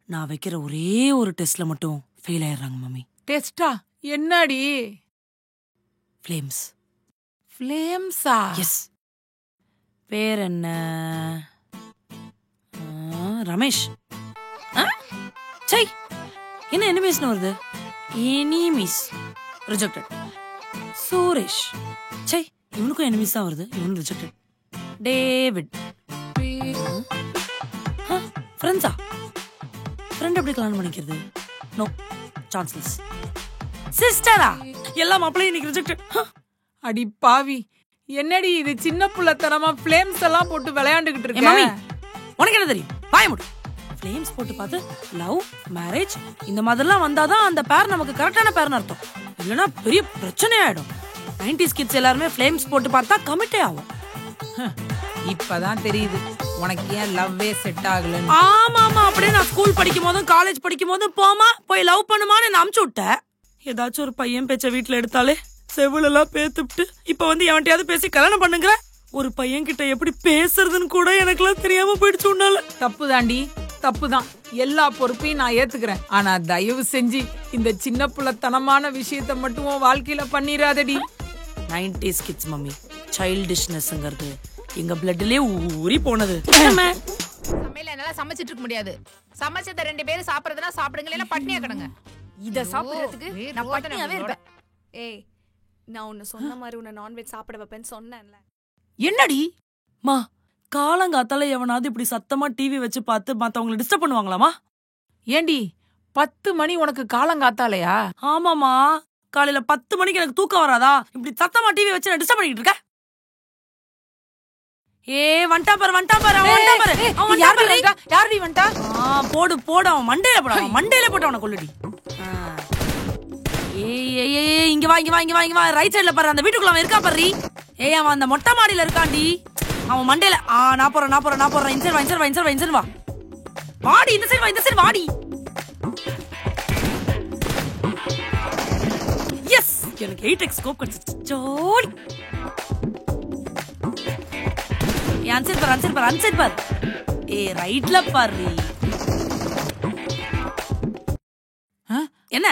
நான் வைக்கிற ஒரே ஒரு டெஸ்ட்ல மட்டும் ஃபெயில் ஆயிடுறாங்க மம்மி. டெஸ்டா? என்னடி? ஃப்ளேம்ஸ். ஃப்ளேம்ஸா? எஸ். பேர் என்ன? ரமேஷ். சை, என்ன எனிமீஸ்னு வருது? Enemies rejected. சுரேஷ். சை, இவனுக்கும் எனிமீஸ் தான் வருது. இவனும் ரிஜெக்டட். டேவிட். ஃப்ரெண்ட்ஸா? ஃப்ரெண்ட் எப்படி கல்யாணம் பண்ணிக்கிறது? No, chanceless. சிஸ்டரா? எல்லா மாப்பிளையும் இன்னைக்கு ரிஜெக்டட். அடி பாவி, என்னடி இது சின்ன புள்ளத்தனமா ஃப்ளேம்ஸ் எல்லாம் போட்டு விளையாண்டுகிட்டு இருக்க? மம்மி, உனக்கு என்ன தெரியும்? பாய முடி. ஃப்ளேம்ஸ் போட்டு பார்த்து லவ், மேரேஜ் இந்த மாதிரிலாம் வந்தாதான் அந்த பேர் நமக்கு கரெக்டான பேர்னு அர்த்தம். இல்லைன்னா பெரிய பிரச்சனை ஆயிடும். 90s கிட்ஸ் எல்லாருமே ஃப்ளேம்ஸ் போட்டு பார்த்தா கமிட்டே ஆகும். இப்பதான் தெரியுது உனக்கு ஏன் லவ்வே செட் ஆகலன்னு. ஆமா ஆமா, அப்படியே நான் ஸ்கூல் படிக்கும் போதும் காலேஜ் படிக்கும் போதும் போமா போய் லவ் பண்ணுமான்னு நான் அமுச்சு விட்டேன். ஏதாச்சும் ஒரு பையன் பேச்ச வீட்டுல எடுத்தாலே செவிலெல்லாம் பேத்துட்டு இப்ப வந்து எவன்ட்டையாவது பேசி கல்யாணம் பண்ணுங்கிற. ஒரு பையன் கிட்ட எப்படி பேசுறதுன்னு கூட எனக்குலாம் தெரியாம போயிடுச்சு உன்னால. தப்பு தாண்டி, தப்புதான். எல்லா பொறுப்பையும் நான் ஏத்துக்கிறேன். ஆனா தயவு செஞ்சு இந்த சின்ன புள்ளத்தனமான விஷயத்த மட்டும் உன் வாழ்க்கையில பண்ணிராதடி. 90s கிட்ஸ் மம்மி, சைல்டிஷ்னஸ்ங்கிறது எங்க பிளட்லயே ஊறி போனது. சமையல என்னால சமைச்சிட்டு இருக்க முடியாது. சமைச்சத 2 பேரும் சாப்பிடுறதுனா சாப்பிடுங்க, இல்ல பட்னியா கிடங்க. இத சாப்பிடுறதுக்கு நான் பட்னியாவே இருப்பேன். ஏய், நான் உன்னை சொன்ன மாதிரி உன்னை நான்வெஜ் சாப்பிட வைப்பேன்னு சொன்னேன்ல. என்னடி மா, காலங்காத்தால எவனாவது இப்படி சத்தமா டிவி வச்சு பார்த்து மத்தவங்களை டிஸ்டர்ப் பண்ணுவாங்களாமா? ஏண்டி 10 மணி உனக்கு காலங்காத்தாலையா? ஆமாமா, காலையில 10 மணிக்கு எனக்கு தூக்கம் வராதா? இப்படி சத்தமா டிவி வச்சு நான் டிஸ்டர்ப் பண்ணிட்டு இருக்க. வண்டா பாரு, வண்டா பாரு, அவன் வண்டா பாரு, அவன் வண்டா பாரு. யாரடி வண்டா? போடு போடு, அவன் மண்டையில போடு, அவன் மண்டையில போட்டு அவனை கொல்லுடி. இங்க வா, இங்க வா, இங்க வா, இங்க வா. ரைட் சைடுல பாரு, அந்த வீட்டுக்குள்ள அவன் இருக்கா பாரு. அவன் அந்த மொட்டை மாடியில இருக்காண்டி. அவன் மண்டையில நான் போறேன், நான் போறேன், நான் போறேன். இன்சைட் வா, இன்சைட் வா, இன்சைட் வா, இன்சைட் வா. வாடி, இந்த சைடு வா, இந்த சைடு வாடி. எஸ், எனக்கு 8x ஸ்கோப் கிடைச்சிருச்சு. ஜோடி. அன்சைட் பாரு, அன்சைட் பாரு, அன்சைட் பாரு. ரைட்ல பாரு. என்ன?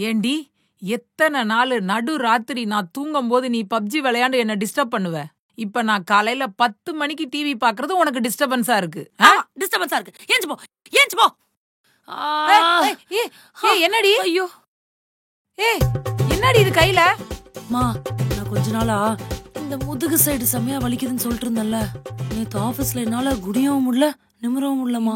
ஏண்டி எத்தனை நாள் நடு ராத்திரி நான் தூங்கும் போது நீ பப்ஜி விளையாண்டு என்ன டிஸ்டர்ப் பண்ணுவ. இப்ப நான் காலையில 10 மணிக்கு டிவி பாக்குறது உனக்கு டிஸ்டர்பன்ஸா இருக்கு. டிஸ்டர்பன்ஸா இருக்கு. ஏஞ்சு போ, ஏஞ்சு போ. என்னடி? ஐயோ, என்னடி இது கையில? மா, நான் கொஞ்ச நாளா இந்த முதுகு சைடு செமையா வலிக்குதுன்னு சொல்லிட்டு இருந்தேன்ல. நேத்து ஆபீஸ்ல என்னால குடியவும் முடியல, நிமிரவும் முடியலமா.